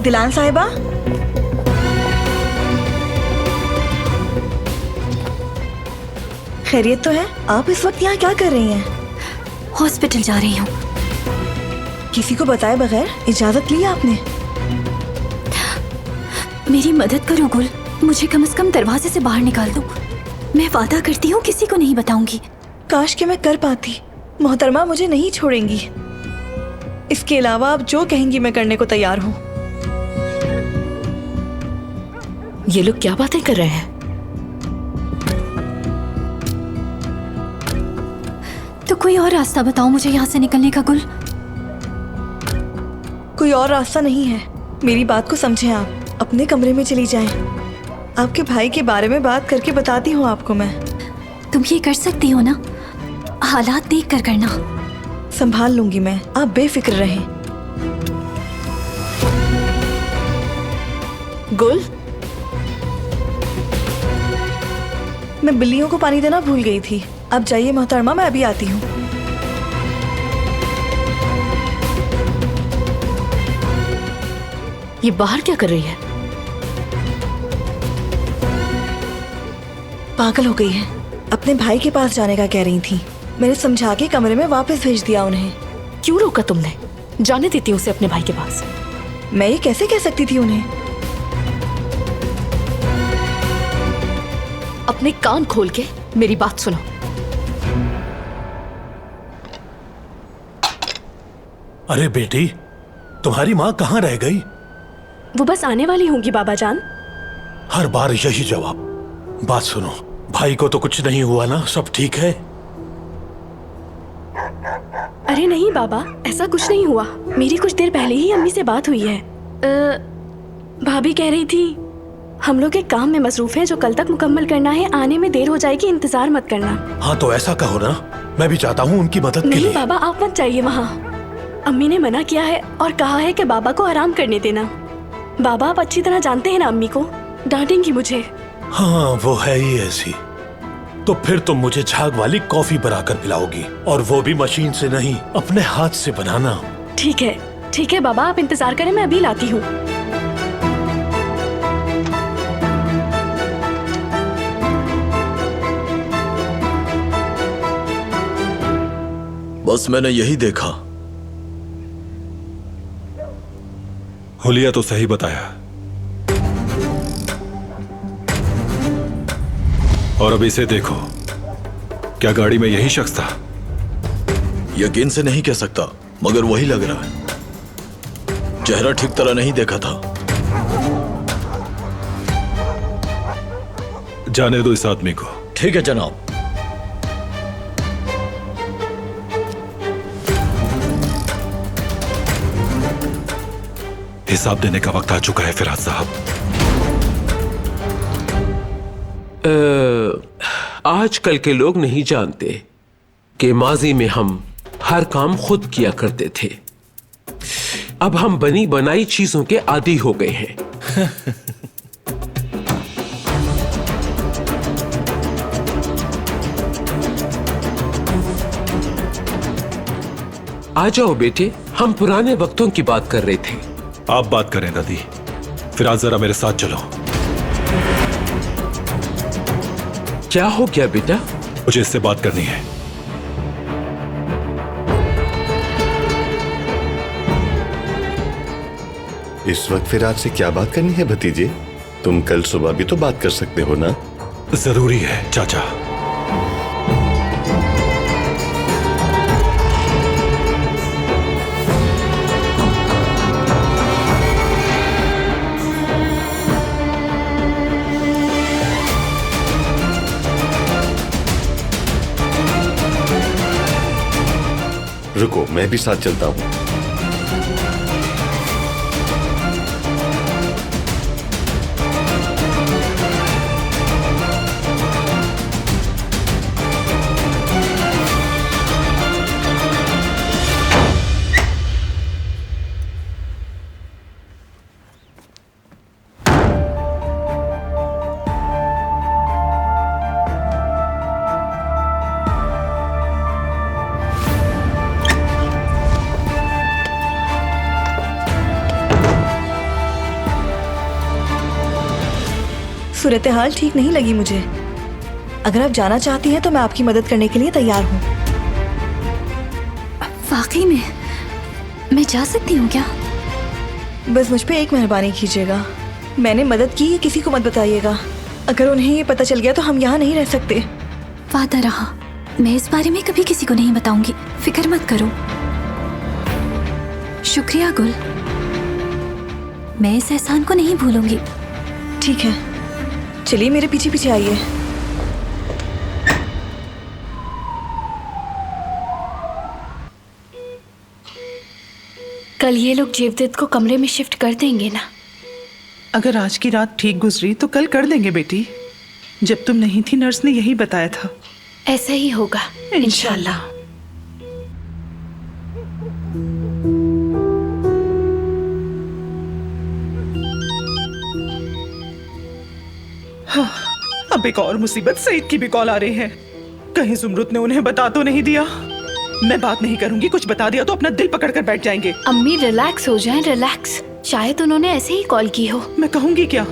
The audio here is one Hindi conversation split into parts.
दिलान साहिबा, खैरियत तो है? आप इस वक्त यहाँ क्या कर रही हैं? हॉस्पिटल जा रही हूँ। किसी को बताए बगैर इजाजत ली आपने? मेरी मदद करो गुल, मुझे कम से कम दरवाजे से बाहर निकाल दो। मैं वादा करती हूँ किसी को नहीं बताऊंगी। काश कि मैं कर पाती। मोहतरमा मुझे नहीं छोड़ेंगी। इसके अलावा आप जो कहेंगी मैं करने को तैयार हूँ। ये लोग क्या बातें कर रहे हैं? तो कोई और रास्ता बताओ मुझे यहाँ से निकलने का गुल। कोई और रास्ता नहीं है। मेरी बात को समझें आप। अपने कमरे में चली जाएं। आपके भाई के बारे में बात करके बताती हूँ आपको मैं। तुम ये कर सकती हो ना? हालात देख कर करना। संभाल लूंगी मैं, आप बेफिक्र रहें। गुल, मैं बिल्लियों को पानी देना भूल गई थी। अब जाइए मोहतरमा, मैं अभी आती हूँ। ये बाहर क्या कर रही है? पागल हो गई है। अपने भाई के पास जाने का कह रही थी। मैंने समझा के कमरे में वापस भेज दिया उन्हें। क्यों रोका तुमने? जाने देती उसे अपने भाई के पास। मैं ये कैसे कह सकती थी उन्हें? अपने कान खोल के मेरी बात सुनो। अरे बेटी, तुम्हारी माँ कहाँ रह गई? वो बस आने वाली होंगी बाबा जान। हर बार यही जवाब। बात सुनो, भाई को तो कुछ नहीं हुआ ना? सब ठीक है? अरे नहीं बाबा, ऐसा कुछ नहीं हुआ। मेरी कुछ देर पहले ही अम्मी से बात हुई है। भाभी कह रही थी हम लोग एक काम में मसरूफ हैं जो कल तक मुकम्मल करना है। आने में देर हो जाएगी, इंतजार मत करना। हाँ तो ऐसा कहो ना, मैं भी चाहता हूँ उनकी मदद के नहीं लिए। बाबा, आप मत जाइए वहाँ। अम्मी ने मना किया है और कहा है कि बाबा को आराम करने देना। बाबा आप अच्छी तरह जानते हैं ना अम्मी को, डांटेंगी मुझे। हाँ वो है ही ऐसी। तो फिर तुम मुझे झाग वाली कॉफी बनाकर पिलाओगी, और वो भी मशीन से नहीं, अपने हाथ से बनाना। ठीक है बाबा, आप इंतजार करें, मैं अभी लाती हूँ। बस मैंने यही देखा। हुलिया तो सही बताया। और अब इसे देखो, क्या गाड़ी में यही शख्स था? यकीन से नहीं कह सकता, मगर वही लग रहा है। चेहरा ठीक तरह नहीं देखा था। जाने दो इस आदमी को। ठीक है जनाब। हिसाब देने का वक्त आ चुका है फिराज साहब। आजकल के लोग नहीं जानते कि माजी में हम हर काम खुद किया करते थे। अब हम बनी बनाई चीजों के आदी हो गए हैं। आ जाओ बेटे, हम पुराने वक्तों की बात कर रहे थे। आप बात करें दादी। फिराज जरा मेरे साथ चलो। क्या हो गया बेटा? मुझे इससे बात करनी है। इस वक्त फिराज से क्या बात करनी है भतीजे? तुम कल सुबह भी तो बात कर सकते हो ना। जरूरी है चाचा। रुको, मैं भी साथ चलता हूँ। सूरत हाल ठीक नहीं लगी मुझे। अगर आप जाना चाहती हैं तो मैं आपकी मदद करने के लिए तैयार हूँ। वाकई में मैं जा सकती हूँ क्या? बस मुझ पे एक मेहरबानी कीजिएगा। मैंने मदद की, ये किसी को मत बताइएगा। अगर उन्हें ये पता चल गया तो हम यहाँ नहीं रह सकते। वादा रहा, मैं इस बारे में कभी किसी को नहीं बताऊंगी, फिक्र मत करो। शुक्रिया गुल, मैं इस एहसान को नहीं भूलूंगी। ठीक है, चलिए मेरे पीछे पीछे आइए। कल ये लोग जेवदत्त को कमरे में शिफ्ट कर देंगे ना? अगर आज की रात ठीक गुजरी तो कल कर देंगे बेटी। जब तुम नहीं थी नर्स ने यही बताया था। ऐसा ही होगा इंशाल्लाह। हाँ, अब एक और मुसीबत, सईद की भी कॉल आ रही है। कहीं जुमरुत ने उन्हें बता तो नहीं दिया? मैं बात नहीं करूंगी, कुछ बता दिया तो अपना दिल पकड़ कर बैठ जाएंगे। अम्मी रिलैक्स हो जाएं, रिलैक्स। शायद उन्होंने ऐसे ही कॉल की हो। मैं कहूंगी क्या?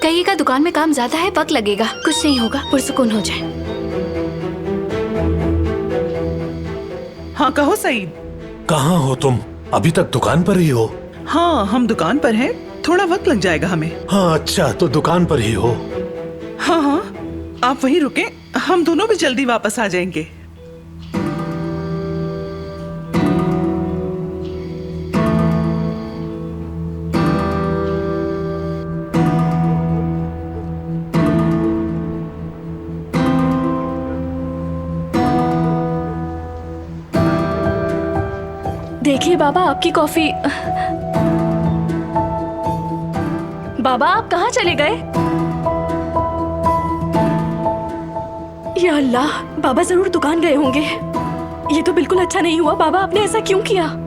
कहिएगा दुकान में काम ज्यादा है, वक्त लगेगा, कुछ नहीं होगा, पुरसुकून हो जाए। हाँ कहो सईद। कहाँ हो तुम? अभी तक दुकान पर ही हो? हाँ हम दुकान पर हैं, थोड़ा वक्त लग जाएगा हमें। हाँ अच्छा, तो दुकान पर ही हो? हाँ हाँ, आप वहीं रुकें, हम दोनों भी जल्दी वापस आ जाएंगे। देखिए बाबा, आपकी कॉफी। बाबा आप कहाँ चले गए? या अल्लाह, बाबा जरूर दुकान गए होंगे। ये तो बिल्कुल अच्छा नहीं हुआ। बाबा आपने ऐसा क्यों किया?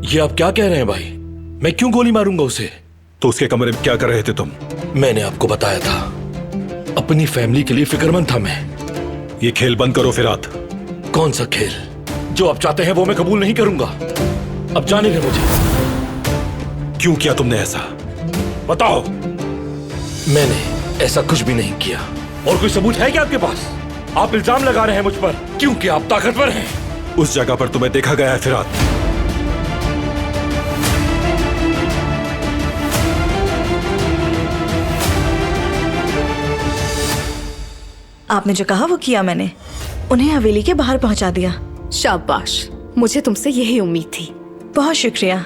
ये आप क्या कह रहे हैं भाई? मैं क्यों गोली मारूंगा उसे? तो उसके कमरे में क्या कर रहे थे तुम? मैंने आपको बताया था, अपनी फैमिली के लिए फिक्रमंद था मैं। ये खेल बंद करो फिरात। कौन सा खेल? जो आप चाहते हैं वो मैं कबूल नहीं करूंगा। अब जाने दे मुझे। क्यों किया तुमने ऐसा? बताओ। मैंने ऐसा कुछ भी नहीं किया। और कोई सबूत है क्या आपके पास? आप इल्जाम लगा रहे हैं मुझ पर क्योंकि आप ताकतवर हैं। उस जगह पर तुम्हें देखा गया है फिरात। आपने जो कहा वो किया मैंने। उन्हें हवेली के बाहर पहुंचा दिया। शाबाश, मुझे तुमसे यही उम्मीद थी। बहुत शुक्रिया।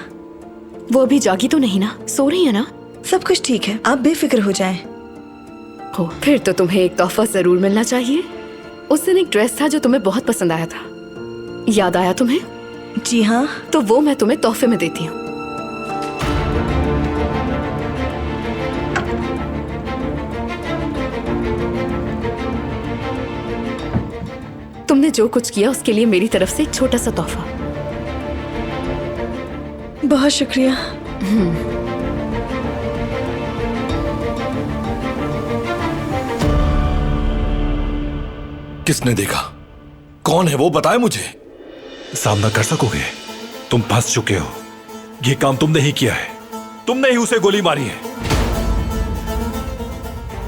वो अभी जागी तो नहीं ना? सो रही है ना? सब कुछ ठीक है, आप बेफिक्र हो जाएं। हो, फिर तो तुम्हें एक तोहफा जरूर मिलना चाहिए। उस दिन एक ड्रेस था जो तुम्हें बहुत पसंद आया था, याद आया तुम्हें? जी हाँ। तो वो मैं तुम्हें तोहफे में देती हूँ। तुमने जो कुछ किया उसके लिए मेरी तरफ से एक छोटा सा तोहफा। बहुत शुक्रिया। किसने देखा? कौन है वो? बताए मुझे। सामना कर सकोगे? तुम फंस चुके हो। ये काम तुमने ही किया है। तुमने ही उसे गोली मारी है।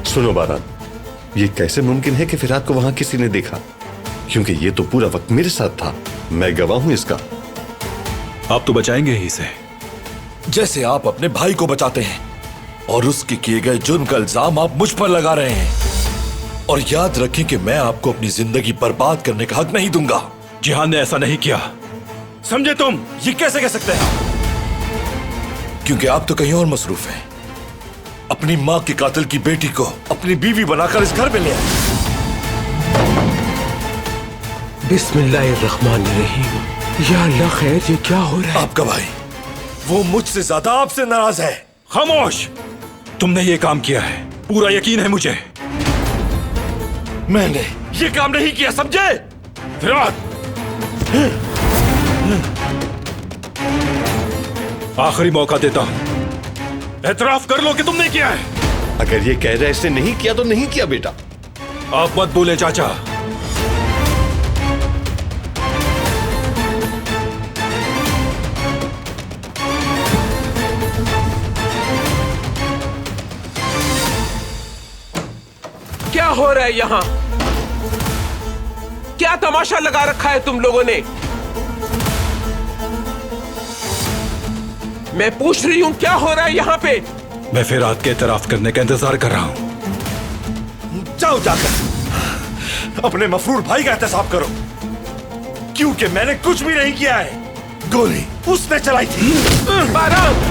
सुनो बारात, ये कैसे मुमकिन है कि फिरात को वहां किसी ने देखा? क्योंकि ये तो पूरा वक्त मेरे साथ था। मैं गवाह हूं इसका। आप तो बचाएंगे ही इसे। जैसे आप अपने भाई को बचाते हैं और उसके किए गए जुर्म का इल्जाम आप मुझ पर लगा रहे हैं। और याद रखें कि मैं आपको अपनी जिंदगी बर्बाद करने का हक नहीं दूंगा। जिहान ने ऐसा नहीं किया, समझे तुम? ये कैसे कह सकते हैं? क्योंकि आप तो कहीं और मसरूफ हैं। अपनी माँ के कातिल की बेटी को अपनी बीवी बनाकर इस घर में ले आए। बिस्मिल्लाहिर्रहमानिर्रहीम। या अल्लाह खैर, ये क्या हो रहा है? आपका भाई वो मुझसे ज्यादा आपसे नाराज है। खामोश! तुमने ये काम किया है, पूरा यकीन है मुझे। मैंने ये काम नहीं किया, समझे? फिराद, आखिरी मौका देता हूं, एतराफ कर लो कि तुमने किया है। अगर ये कह रहा है इसने नहीं किया तो नहीं किया बेटा। आप मत बोले चाचा। क्या हो रहा है यहाँ? क्या तमाशा लगा रखा है तुम लोगों ने? मैं पूछ रही हूँ क्या हो रहा है यहाँ पे? मैं फिराद के एतराफ करने का इंतजार कर रहा हूं। जाओ जाकर अपने मफरूर भाई का एहतसाब करो, क्योंकि मैंने कुछ भी नहीं किया है। गोली उसने चलाई थी। बाराम!